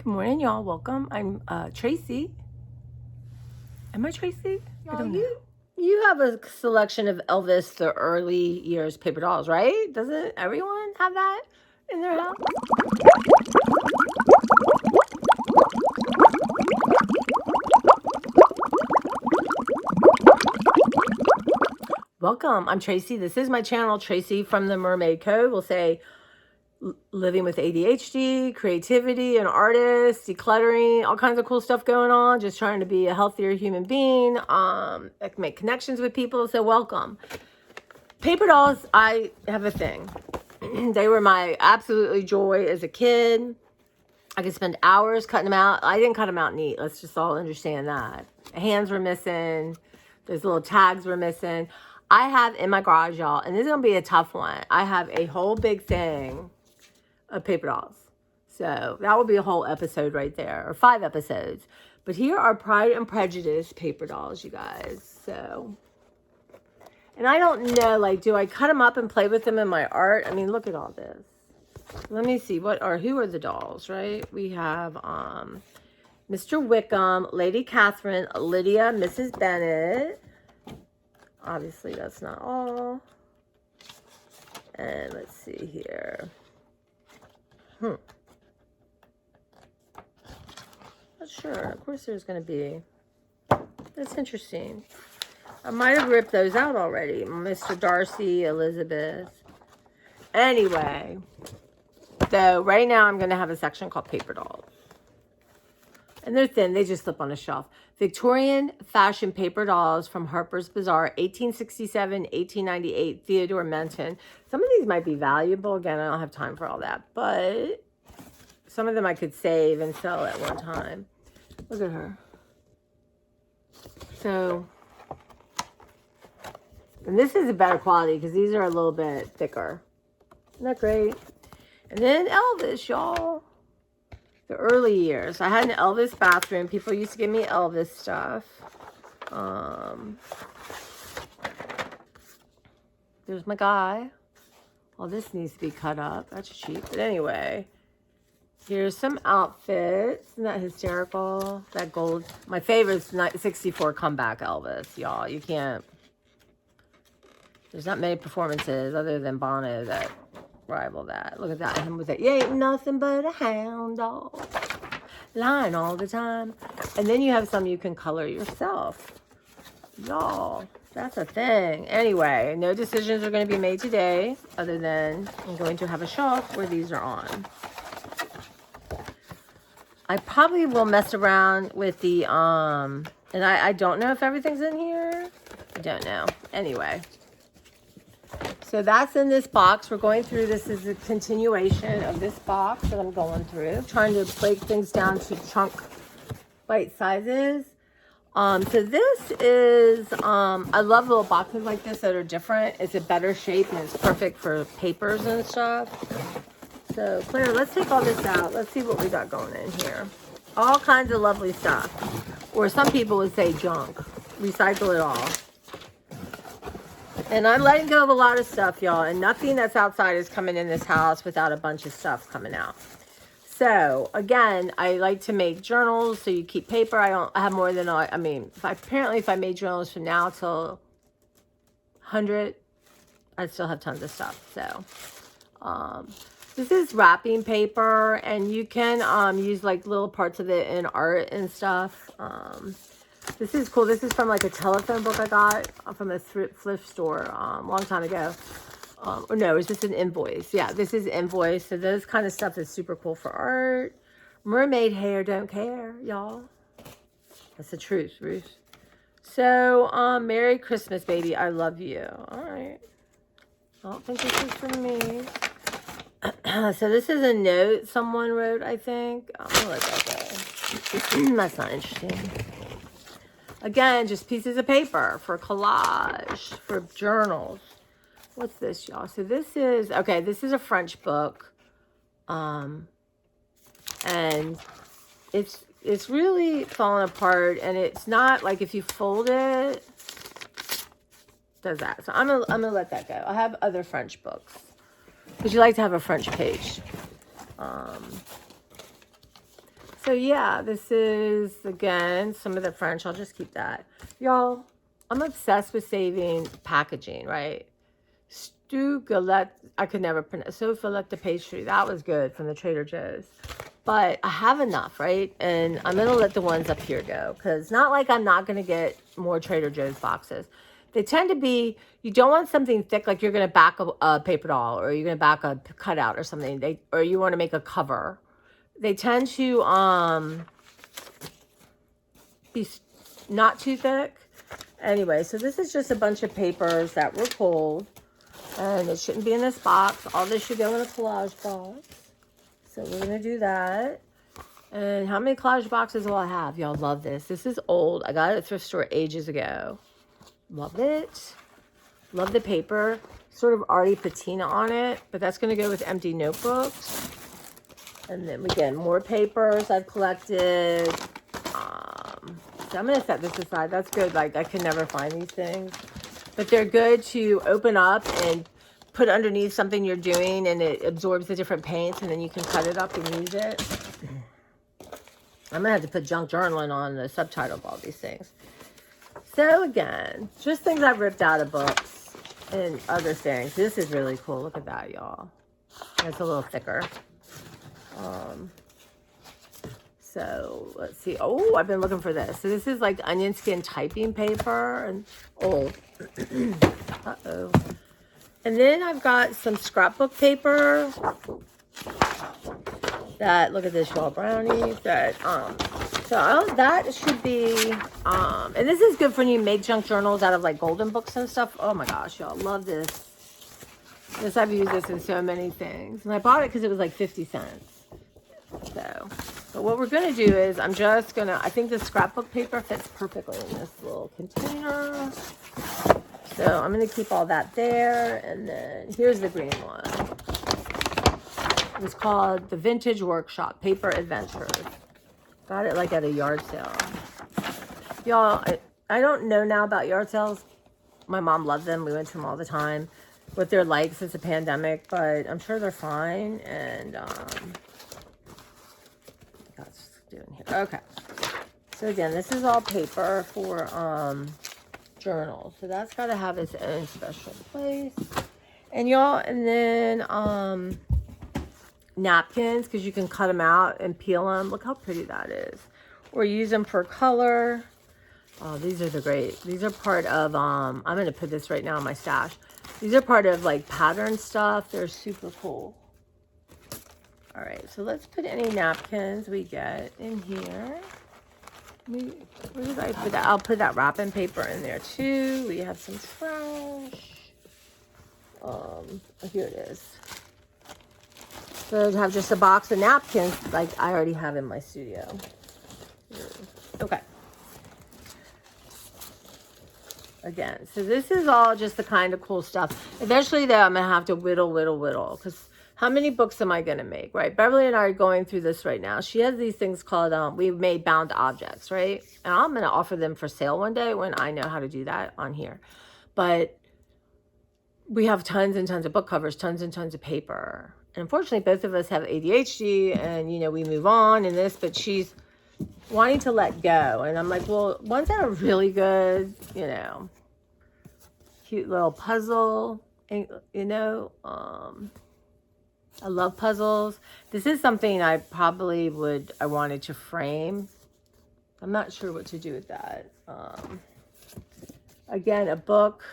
Good morning, y'all. Welcome. I'm Tracy. Am I Tracy? I don't know. You have a selection of Elvis, the early years paper dolls, right? Doesn't everyone have that in their house? Welcome. I'm Tracy. This is my channel, Tracy from the Mermaid Code. We'll say living with ADHD, creativity, an artist, decluttering, all kinds of cool stuff going on. Just trying to be a healthier human being. Make connections with people. So welcome. Paper dolls, I have a thing. They were my absolutely joy as a kid. I could spend hours cutting them out. I didn't cut them out neat. Let's just all understand that. Hands were missing. Those little tags were missing. I have in my garage, y'all, and this is going to be a tough one. I have a whole big thing of paper dolls. So that will be a whole episode right there, or 5 episodes. But here are Pride and Prejudice paper dolls, you guys. So, and I don't know, like, do I cut them up and play with them in my art? I mean, look at all this. Let me see, who are the dolls, right? We have Mr. Wickham, Lady Catherine, Lydia, Mrs. Bennet. Obviously, that's not all. And let's see here. Not sure. Of course there's going to be. That's interesting. I might have ripped those out already. Mr. Darcy, Elizabeth. Anyway. So right now I'm going to have a section called paper dolls. And they're thin. They just slip on a shelf. Victorian fashion paper dolls from Harper's Bazaar, 1867, 1898, Theodore Menton. Some of these might be valuable. Again, I don't have time for all that. But some of them I could save and sell at one time. Look at her. So, and this is a better quality because these are a little bit thicker. Isn't that great? And then Elvis, y'all. The early years. I had an Elvis bathroom. People used to give me Elvis stuff. There's my guy. Well, this needs to be cut up. That's cheap. But anyway, here's some outfits. Isn't that hysterical? That gold. My favorite is 64 comeback Elvis, y'all. You can't. There's not many performances other than Bono that rival that. Look at that. Him with that. You ain't nothing but a hound dog. Lying all the time. And then you have some you can color yourself. Y'all, that's a thing. Anyway, no decisions are going to be made today other than I'm going to have a shelf where these are on. I probably will mess around with the, and I don't know if everything's in here. I don't know. Anyway. So that's in this box. We're going through, this is a continuation of this box that I'm going through. Trying to break things down to chunk bite sizes. So this is, I love little boxes like this that are different. It's a better shape and it's perfect for papers and stuff. So Claire, let's take all this out. Let's see what we got going in here. All kinds of lovely stuff. Or some people would say junk. Recycle it all. And I'm letting go of a lot of stuff, y'all. And nothing that's outside is coming in this house without a bunch of stuff coming out. So, again, I like to make journals. So you keep paper. I have more than, I mean, if I made journals from now till 100, I'd still have tons of stuff. So, this is wrapping paper. And you can use like little parts of it in art and stuff. This is cool. This is from like a telephone book I got from a thrift store a long time ago. Or no, is this an invoice? Yeah, this is invoice. So those kind of stuff is super cool for art. Mermaid hair don't care, y'all. That's the truth, Ruth. So, Merry Christmas, baby. I love you. All right. I don't think this is for me. So this is a note someone wrote, I think. I'm going to let that go. That's not interesting. Again, just pieces of paper for collage, for journals. What's this, y'all? So this is, okay, this is a French book. And it's really falling apart. And it's not like if you fold it, does that. So I'm gonna let that go. I have other French books. Because you like to have a French page. So yeah, this is, again, some of the French. I'll just keep that. Y'all, I'm obsessed with saving packaging, right? Stu Galette, I could never pronounce. So Galette the pastry, that was good from the Trader Joe's. But I have enough, right? And I'm going to let the ones up here go. Because not like I'm not going to get more Trader Joe's boxes. They tend to be, you don't want something thick, like you're going to back a paper doll, or you're going to back a cutout or something. Or you want to make a cover. They tend to be not too thick. Anyway, so this is just a bunch of papers that were pulled. And it shouldn't be in this box. All this should go in a collage box. So we're going to do that. And how many collage boxes will I have? Y'all love this. This is old. I got it at the thrift store ages ago. Love it. Love the paper. Sort of already patina on it. But that's going to go with empty notebooks. And then, again, more papers I've collected. So I'm going to set this aside. That's good. Like, I can never find these things. But they're good to open up and put underneath something you're doing, and it absorbs the different paints, and then you can cut it up and use it. I'm going to have to put junk journaling on the subtitle of all these things. So again, just things I've ripped out of books and other things. This is really cool. Look at that, y'all. It's a little thicker. So let's see. Oh, I've been looking for this. So this is like onion skin typing paper and old. Uh-oh. And then I've got some scrapbook paper that, look at this, y'all, brownies that, that should be, and this is good for when you make junk journals out of like golden books and stuff. Oh my gosh, y'all, love this. I've used this in so many things. And I bought it because it was like 50 cents. So, but what we're going to do is I think the scrapbook paper fits perfectly in this little container. So I'm going to keep all that there. And then here's the green one. It's called the Vintage Workshop Paper Adventures. Got it like at a yard sale. Y'all, I don't know now about yard sales. My mom loved them. We went to them all the time. What they're like since the pandemic, but I'm sure they're fine. And, what's doing here? Okay. So again, this is all paper for, journal. So that's got to have its own special place. And y'all, and then napkins, because you can cut them out and peel them. Look how pretty that is. Or use them for color. Oh, these are these are part of I'm going to put this right now in my stash. These are part of like pattern stuff. They're super cool. All right, so let's put any napkins we get in here. Where did I put that? I'll put that wrapping paper in there too. We have some trash. Here it is. So I have just a box of napkins like I already have in my studio. Okay. Again, so this is all just the kind of cool stuff. Eventually though, I'm going to have to whittle, because how many books am I going to make, right? Beverly and I are going through this right now. She has these things called, we've made bound objects, right? And I'm going to offer them for sale one day when I know how to do that on here. But we have tons and tons of book covers, tons and tons of paper. And unfortunately, both of us have ADHD and, we move on and this, but she's wanting to let go. And I'm like, well, ones that are really good, cute little puzzle, and, I love puzzles. This is something I wanted to frame. I'm not sure what to do with that. Again, a book.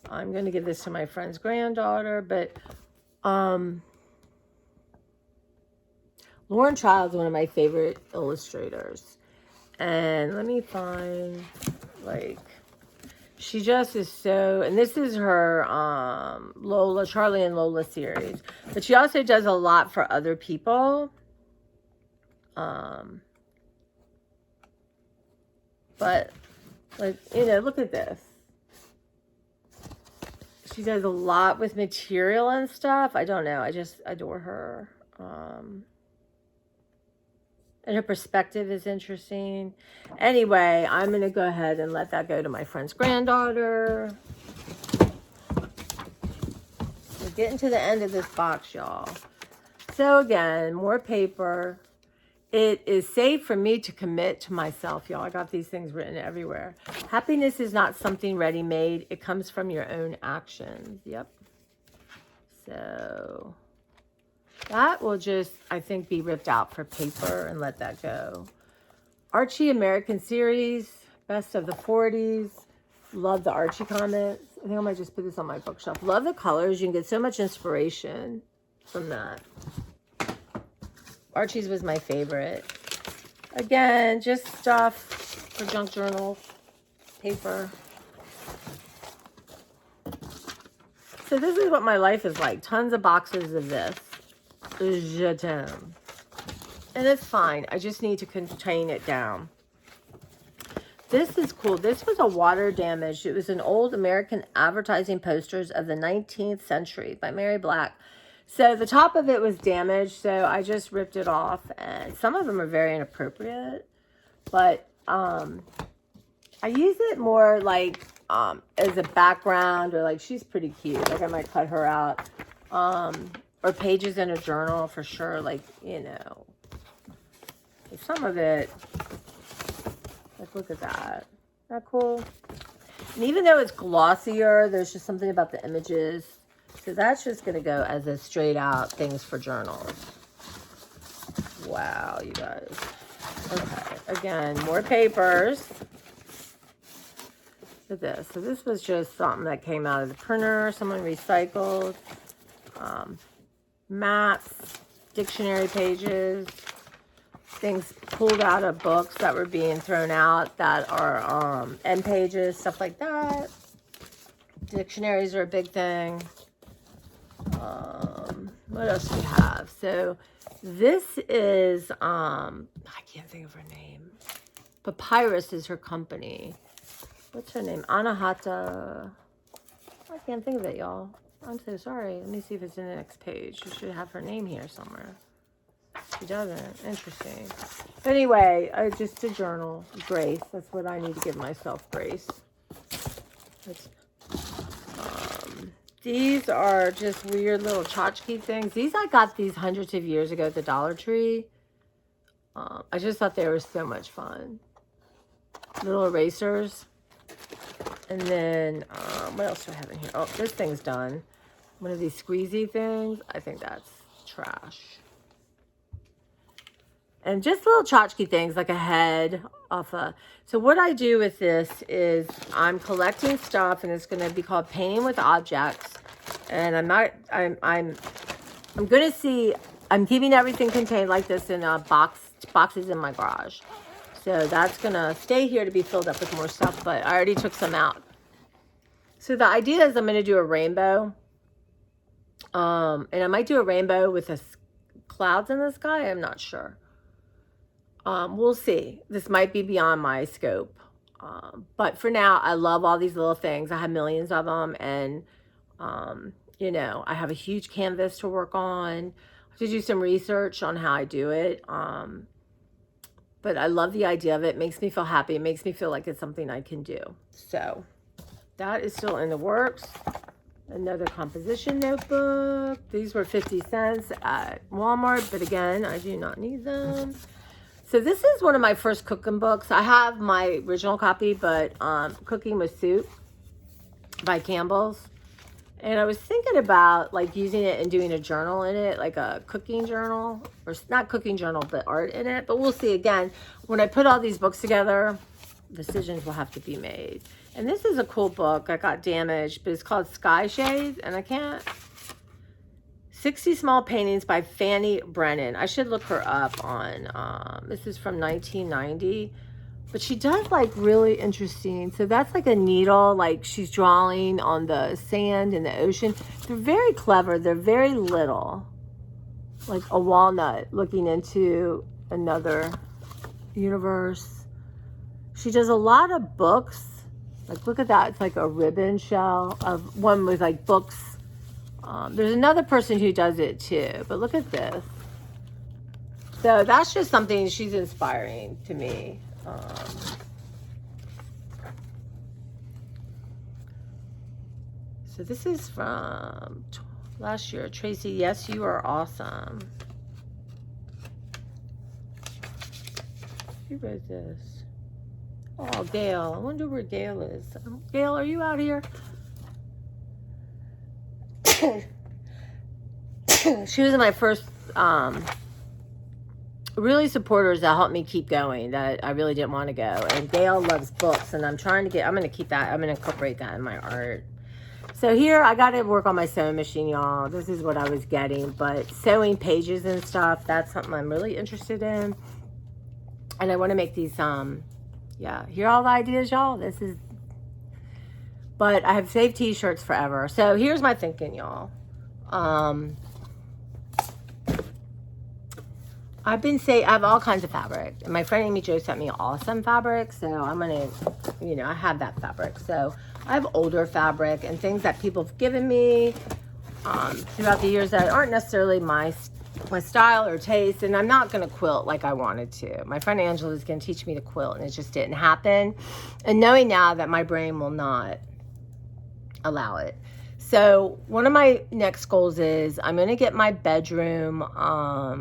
I'm going to give this to my friend's granddaughter, but Lauren Child's one of my favorite illustrators. And let me find, she just is so, and this is her Charlie and Lola series. But she also does a lot for other people. But, look at this. She does a lot with material and stuff. I don't know. I just adore her. And her perspective is interesting. Anyway, I'm going to go ahead and let that go to my friend's granddaughter. We're getting to the end of this box, y'all. So again, more paper. It is safe for me to commit to myself, y'all. I got these things written everywhere. Happiness is not something ready-made. It comes from your own actions. Yep. So that will just, I think, be ripped out for paper and let that go. Archie American Series, best of the 40s. Love the Archie comments. I think I might just put this on my bookshelf. Love the colors. You can get so much inspiration from that. Archie's was my favorite. Again, just stuff for junk journals, paper. So this is what my life is like. Tons of boxes of this. Je t'aime. And it's fine. I just need to contain it down. This is cool. This was a water damaged. It was an old American advertising posters of the 19th century by Mary Black. So the top of it was damaged, so I just ripped it off. And some of them are very inappropriate. But I use it more like as a background, or like she's pretty cute. Like I might cut her out. Or pages in a journal for sure. Like, you know. Some of it, like look at that. Isn't that cool? And even though it's glossier, there's just something about the images. So that's just going to go as a straight out things for journals. Wow, you guys. Okay, again, more papers. Look at this. So this was just something that came out of the printer. Someone recycled. Maps, dictionary pages. Things pulled out of books that were being thrown out that are end pages, stuff like that. Dictionaries are a big thing. What else do we have? So this is, I can't think of her name. Papyrus is her company. What's her name? Anahata. I can't think of it, y'all. I'm so sorry. Let me see if it's in the next page. You should have her name here somewhere. She doesn't. Interesting. But anyway, just a journal. Grace. That's what I need to give myself, grace. These are just weird little tchotchke things. These, I got these hundreds of years ago at the Dollar Tree. I just thought they were so much fun. Little erasers. And then, what else do I have in here? Oh, this thing's done. One of these squeezy things. I think that's trash. And just little tchotchke things like a head off a... So what I do with this is I'm collecting stuff, and it's going to be called Painting with Objects. And I'm going to see... I'm keeping everything contained like this in boxes in my garage. So that's going to stay here to be filled up with more stuff, but I already took some out. So the idea is I'm going to do a rainbow. And I might do a rainbow with clouds in the sky. I'm not sure. We'll see. This might be beyond my scope. But for now, I love all these little things. I have millions of them. And, you know, I have a huge canvas to work on. I have to do some research on how I do it. But I love the idea of it. It makes me feel happy. It makes me feel like it's something I can do. So that is still in the works. Another composition notebook. These were 50 cents at Walmart. But again, I do not need them. So this is one of my first cooking books. I have my original copy, but Cooking with Soup by Campbell's. And I was thinking about like using it and doing a journal in it, like a cooking journal, or not cooking journal, but art in it. But we'll see. Again, when I put all these books together, decisions will have to be made. And this is a cool book. I got damaged, but it's called Sky Shades, and I can't... 60 Small Paintings by Fanny Brennan. I should look her up on, this is from 1990. But she does like really interesting. So that's like a needle, like she's drawing on the sand in the ocean. They're very clever. They're very little. Like a walnut looking into another universe. She does a lot of books. Like look at that. It's like a ribbon shell of one with like books. There's another person who does it too, but look at this. So that's just something she's inspiring to me. So this is from last year. Tracy, yes, you are awesome. Who wrote this? Oh, Gail. I wonder where Gail is. Gail, are you out here? She was my first really supporters that helped me keep going, that I really didn't want to go. And Gail loves books, and I'm going to keep that. I'm going to incorporate that in my art. So here, I got to work on my sewing machine, y'all. This is what I was getting, but sewing pages and stuff, that's something I'm really interested in. And I want to make these, yeah, hear all the ideas, y'all? But I have saved t-shirts forever. So here's my thinking, y'all. I have all kinds of fabric. And my friend Amy Jo sent me awesome fabric. So I'm going to, I have that fabric. So I have older fabric and things that people have given me throughout the years that aren't necessarily my style or taste. And I'm not going to quilt like I wanted to. My friend Angela was going to teach me to quilt, and it just didn't happen. And knowing now that my brain will not allow it. So one of my next goals is I'm going to get my bedroom, not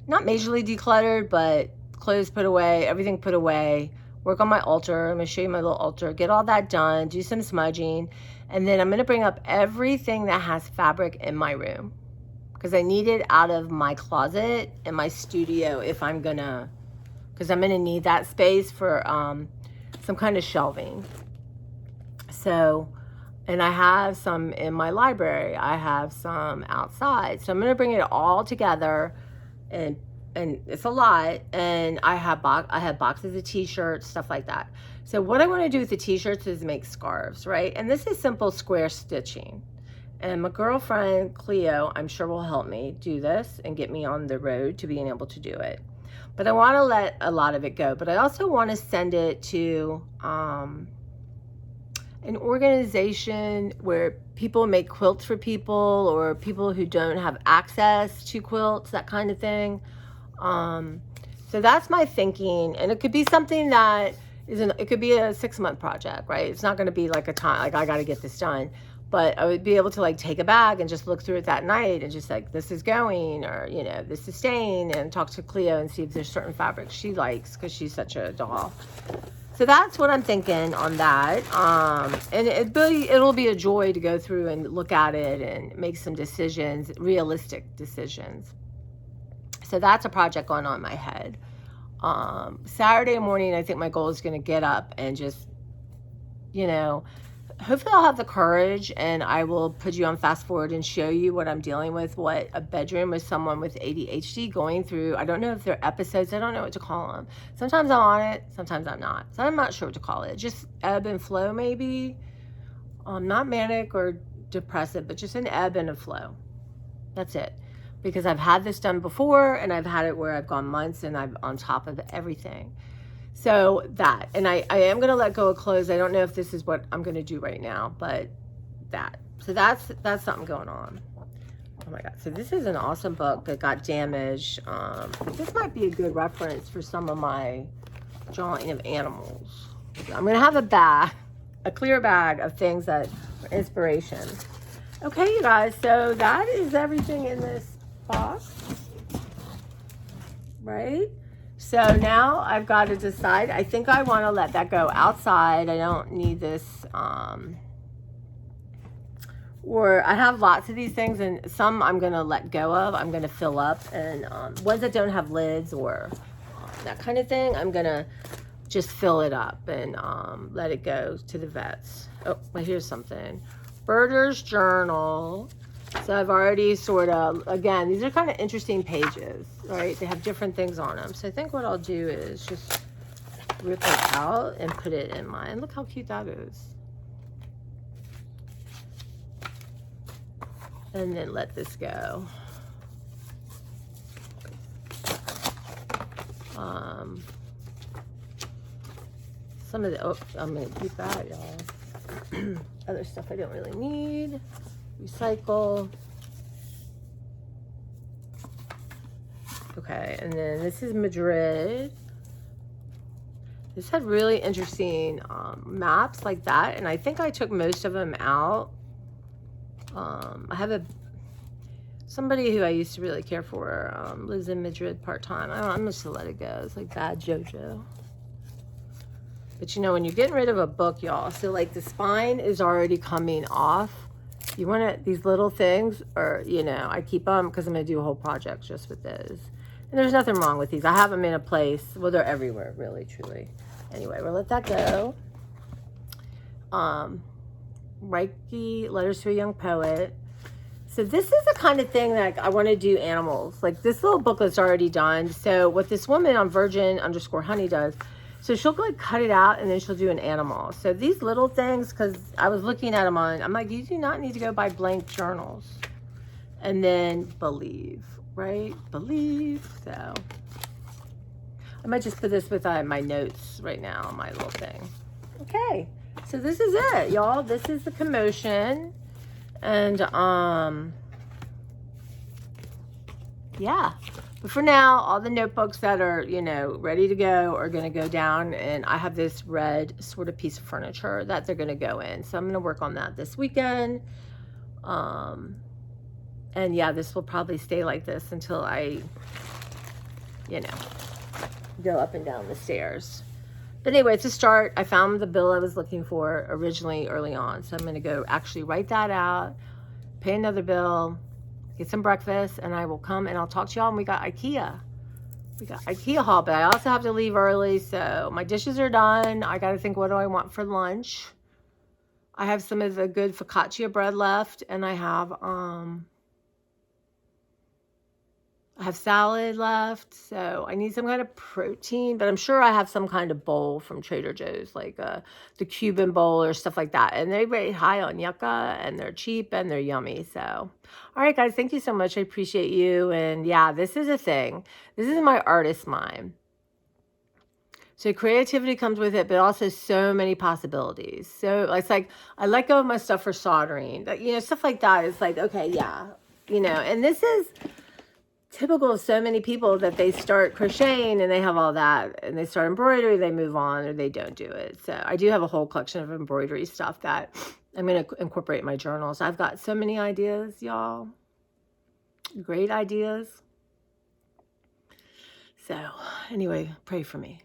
majorly decluttered, but clothes put away, everything put away, work on my altar. I'm going to show you my little altar, get all that done, do some smudging. And then I'm going to bring up everything that has fabric in my room, because I need it out of my closet and my studio because I'm going to need that space for some kind of shelving. So, and I have some in my library. I have some outside. So I'm going to bring it all together, and it's a lot. And I have boxes of t-shirts, stuff like that. So what I want to do with the t-shirts is make scarves, right? And this is simple square stitching. And my girlfriend, Cleo, I'm sure will help me do this and get me on the road to being able to do it. But I want to let a lot of it go. But I also want to send it to an organization where people make quilts for people, or people who don't have access to quilts, that kind of thing. So that's my thinking. And it could be something that it could be a 6-month project, right? It's not going to be like a time, like I got to get this done. But I would be able to like take a bag and just look through it that night and just like, this is going, or, this is staying, and talk to Cleo and see if there's certain fabrics she likes, because she's such a doll. So that's what I'm thinking on that. And it'll be a joy to go through and look at it and make some decisions, realistic decisions. So that's a project going on in my head. Saturday morning, I think my goal is going to get up and just, hopefully I'll have the courage, and I will put you on fast forward and show you what I'm dealing with, what a bedroom with someone with ADHD going through. I don't know if they're episodes. I don't know what to call them. Sometimes I'm on it. Sometimes I'm not. So I'm not sure what to call it. Just ebb and flow, maybe. Not manic or depressive, but just an ebb and a flow. That's it. Because I've had this done before, and I've had it where I've gone months and I'm on top of everything. So that, and I am going to let go of clothes. I don't know if this is what I'm going to do right now, but that. So that's something going on. Oh my God. So this is an awesome book that got damaged. This might be a good reference for some of my drawing of animals. I'm going to have a clear bag of things that are inspiration. Okay, you guys. So that is everything in this box, right? So now I've got to decide. I think I want to let that go outside. I don't need this. Or I have lots of these things, and some I'm going to let go of. I'm going to fill up. And ones that don't have lids or that kind of thing, I'm going to just fill it up and let it go to the vets. Oh, well, here's something. Birder's Journal. So I've already sort of, again, these are kind of interesting pages, right? They have different things on them. So I think what I'll do is just rip it out and put it in mine. Look how cute that is. And then let this go. Some of the, oh, I'm going to keep that, y'all. Other stuff I don't really need. Recycle. Okay, and then this is Madrid. This had really interesting maps like that, and I think I took most of them out. I have Somebody who I used to really care for lives in Madrid part-time. I'm just going to let it go. It's like bad JoJo. But you know, when you're getting rid of a book, y'all, so like the spine is already coming off. You want to, these little things, or, you know, I keep them because I'm going to do a whole project just with those. And there's nothing wrong with these. I have them in a place. Well, they're everywhere, really, truly. Anyway, we'll let that go. Reiki, Letters to a Young Poet. So this is the kind of thing that I want to do animals. Like this little booklet's already done. So what this woman on Virgin_Honey does, so she'll like cut it out and then she'll do an animal. So these little things, because I was looking at them I'm like, you do not need to go buy blank journals. And then believe, right? Believe. So I might just put this with my notes right now on my little thing. Okay. So this is it, y'all. This is the commotion. And, yeah. But for now, all the notebooks that are, you know, ready to go are going to go down. And I have this red sort of piece of furniture that they're going to go in. So I'm going to work on that this weekend. And yeah, this will probably stay like this until I, you know, go up and down the stairs. But anyway, it's a start. I found the bill I was looking for originally early on. So I'm going to go actually write that out, pay another bill, get some breakfast, and I will come and I'll talk to y'all. And we got IKEA. We got IKEA haul, but I also have to leave early. So my dishes are done. I got to think, what do I want for lunch? I have some of the good focaccia bread left, and I have salad left, so I need some kind of protein, but I'm sure I have some kind of bowl from Trader Joe's, like the Cuban bowl or stuff like that. And they rate high on yucca, and they're cheap, and they're yummy. So, all right, guys, thank you so much. I appreciate you. And yeah, this is a thing. This is my artist mind. So creativity comes with it, but also so many possibilities. So it's like I let go of my stuff for soldering, you know, stuff like that. It's like, okay, yeah, you know, and this is typical of so many people that they start crocheting and they have all that and they start embroidery, they move on or they don't do it. So I do have a whole collection of embroidery stuff that I'm going to incorporate in my journals. I've got so many ideas, y'all. Great ideas. So anyway, pray for me.